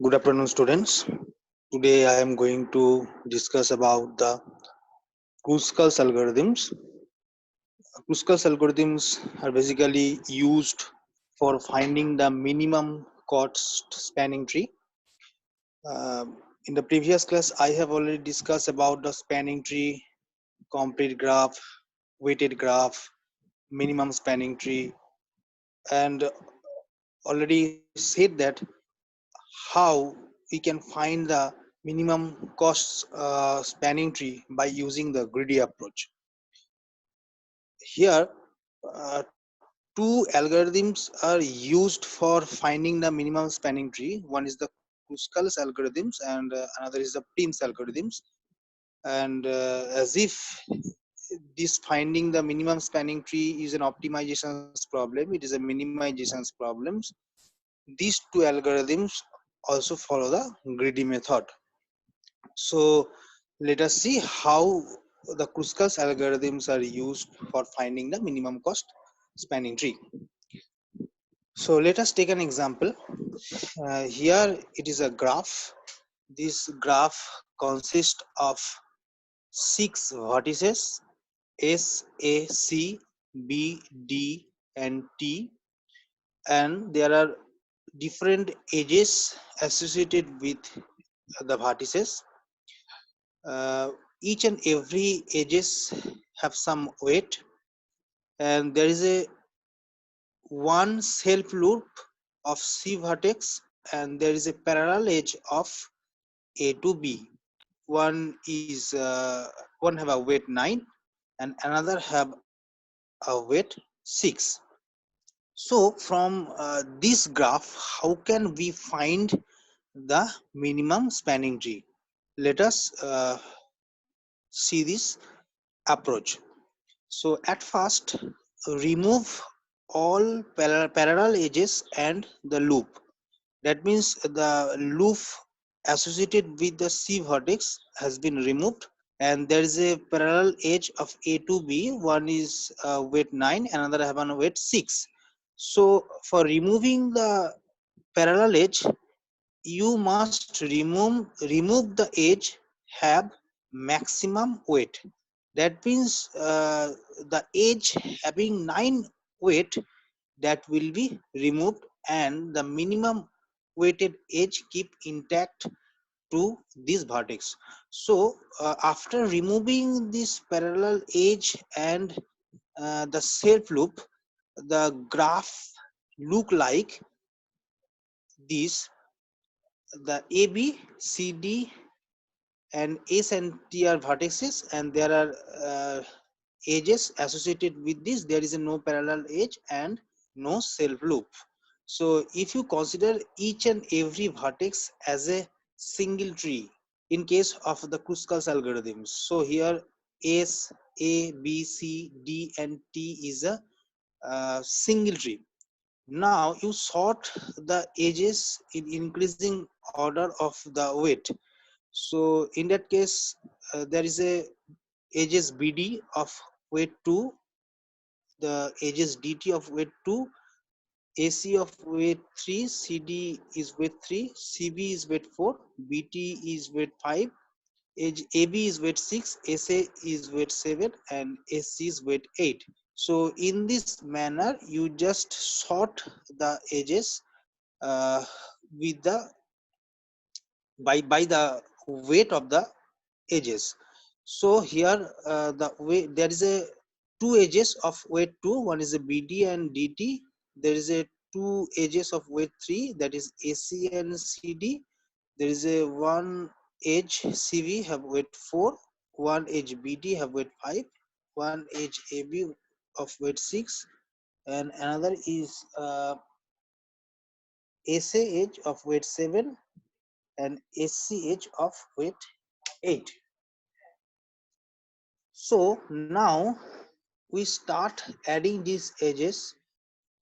Good afternoon, students. Today I am going to discuss about the Kruskal's algorithms. Kruskal's algorithms are basically used for finding the minimum cost spanning tree. In the previous class, I have already discussed about the spanning tree, complete graph, weighted graph, minimum spanning tree, and already said that how we can find the minimum cost spanning tree by using the greedy approach. Here, two algorithms are used for finding the minimum spanning tree. One is the Kruskal's algorithms and another is the Prim's algorithms. And as if this finding the minimum spanning tree is an optimizations problem, it is a minimizations problems. These two algorithms also follow the greedy method. So let us see how the Kruskal's algorithms are used for finding the minimum cost spanning tree. So let us take an example. Here it is a graph. This graph consists of 6 vertices S, A, C, B, D, and T, and there are different edges associated with the vertices. Each and every edges have some weight, and there is a one self loop of C vertex, and there is a parallel edge of A to B. One have a weight 9 and another have a weight 6. So from this graph, how can we find the minimum spanning tree? Let us see this approach. So at first, remove all parallel edges and the loop. That means the loop associated with the C vertex has been removed, and there is a parallel edge of A to B. One is weight 9, another have one weight 6. So for removing the parallel edge, you must remove the edge have maximum weight. That means the edge having 9 weight, that will be removed, and the minimum weighted edge keep intact to this vertex. So after removing this parallel edge and the self loop, the graph look like this. The AB, CD, and S and T are vertices, and there are edges associated with this. There is a no parallel edge and no self loop. So if you consider each and every vertex as a single tree in case of the Kruskal's algorithms, so here S, A, B, C, D, and T is a single tree. Now you sort the edges in increasing order of the weight. So in that case, there is a edges BD of weight 2, the edges DT of weight 2, AC of weight 3, CD is weight 3, CB is weight 4, BT is weight 5, edge AB is weight 6, SA is weight 7, and SC is weight 8. So in this manner, you just sort the edges uh, with the by the weight of the edges. So here the way there is a two edges of weight 2, one is a BD and DT. There is a two edges of weight 3, that is AC and CD. There is a one edge CV have weight 4, one edge BD have weight 5, one edge AB of weight 6, and another is SA edge of weight 7 and SC edge of weight 8. So now we start adding these edges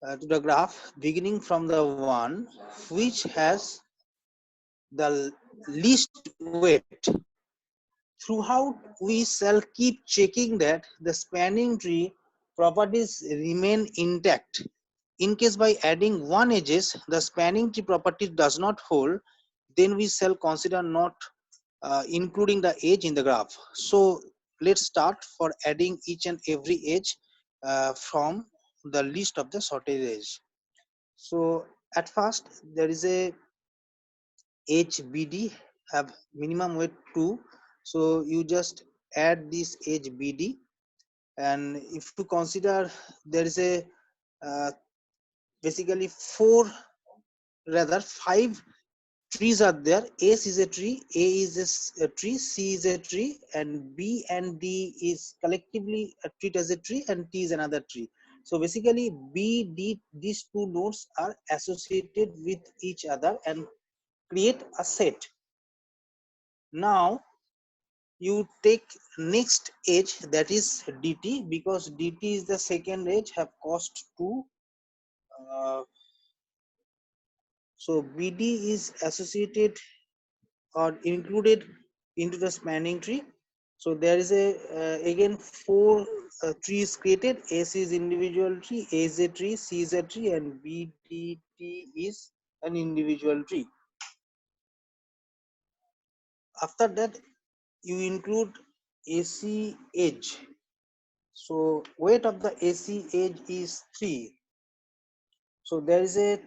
to the graph, beginning from the one which has the least weight. Throughout we shall keep checking that the spanning tree properties remain intact. In case by adding one edges the spanning tree property does not hold, then we shall consider not including the edge in the graph. So let's start for adding each and every edge from the list of the sorted edge. So at first there is a edge BD have minimum weight 2, so you just add this edge BD, and if you consider there is a uh, basically 4, rather 5 trees are there. S is a tree, A is a tree, C is a tree, and B and D is collectively treated as a tree, and T is another tree. So basically B, D, these two nodes are associated with each other and create a set. Now you take next edge, that is DT, because DT is the second edge, have cost 2. Uh, so BD is associated or included into the spanning tree. So there is a again 4 trees created. S is individual tree, A is a tree, C is a tree, and BDT is an individual tree. After that, you include AC edge. So weight of the AC edge is 3. So there is a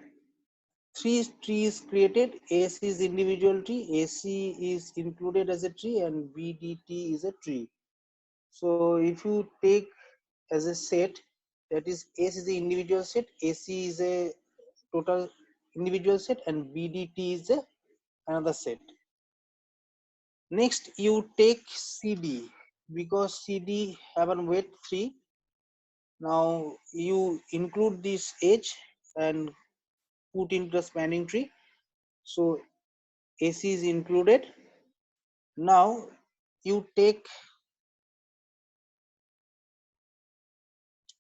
3 trees created. AC is individual tree, AC is included as a tree, and BDT is a tree. So if you take as a set, that is S is the individual set, AC is a total individual set, and BDT is another set. Next you take CD, because CD have a weight 3. Now you include this edge and put into the spanning tree. So AC is included. Now you take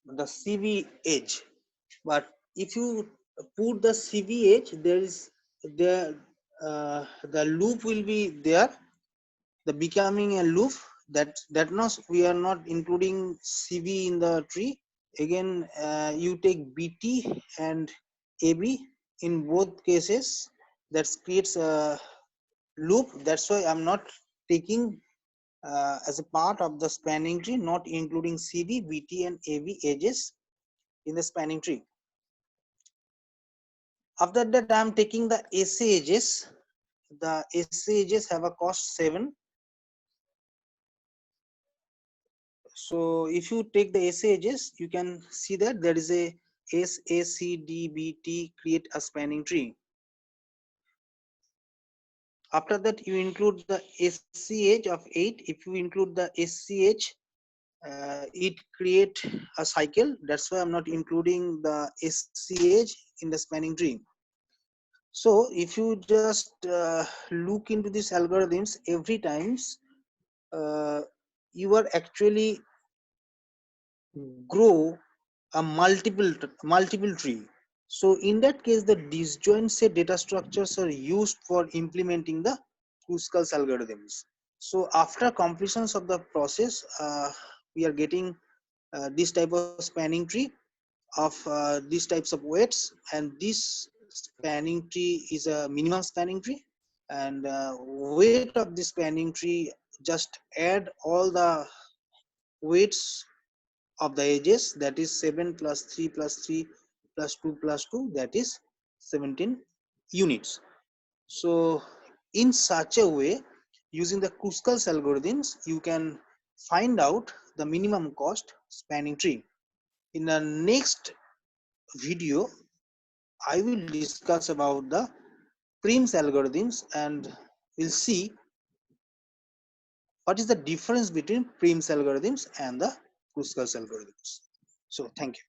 the CV edge, but if you put the CV edge, there is the loop will be there, the becoming a loop. That means we are not including CV in the tree. Again you take BT and AB, in both cases that creates a loop. That's why I'm not taking as a part of the spanning tree, not including CV, BT and AB edges in the spanning tree. After that I am taking the AC edges. The AC edges have a cost 7. So if you take the AC edges, you can see that there is a SACDBT create a spanning tree. After that you include the SC edge of 8. If you include the SC edge, it create a cycle. That's why I'm not including the SC edge in the spanning tree. So if you just look into these algorithms, every times you are actually grow a multiple tree. So in that case, the disjoint set data structures are used for implementing the Kruskal's algorithms. So after completions of the process, we are getting this type of spanning tree of these types of weights, and this spanning tree is a minimum spanning tree, and weight of this spanning tree, just add all the weights of the edges, that is 7 plus 3 plus 3 plus 2 plus 2, that is 17 units. So in such a way, using the Kruskal's algorithms, you can find out the minimum cost spanning tree. In the next video, I will discuss about the Prim's algorithms, and we'll see what is the difference between Prim's algorithms and the Kruskal's algorithms. So thank you.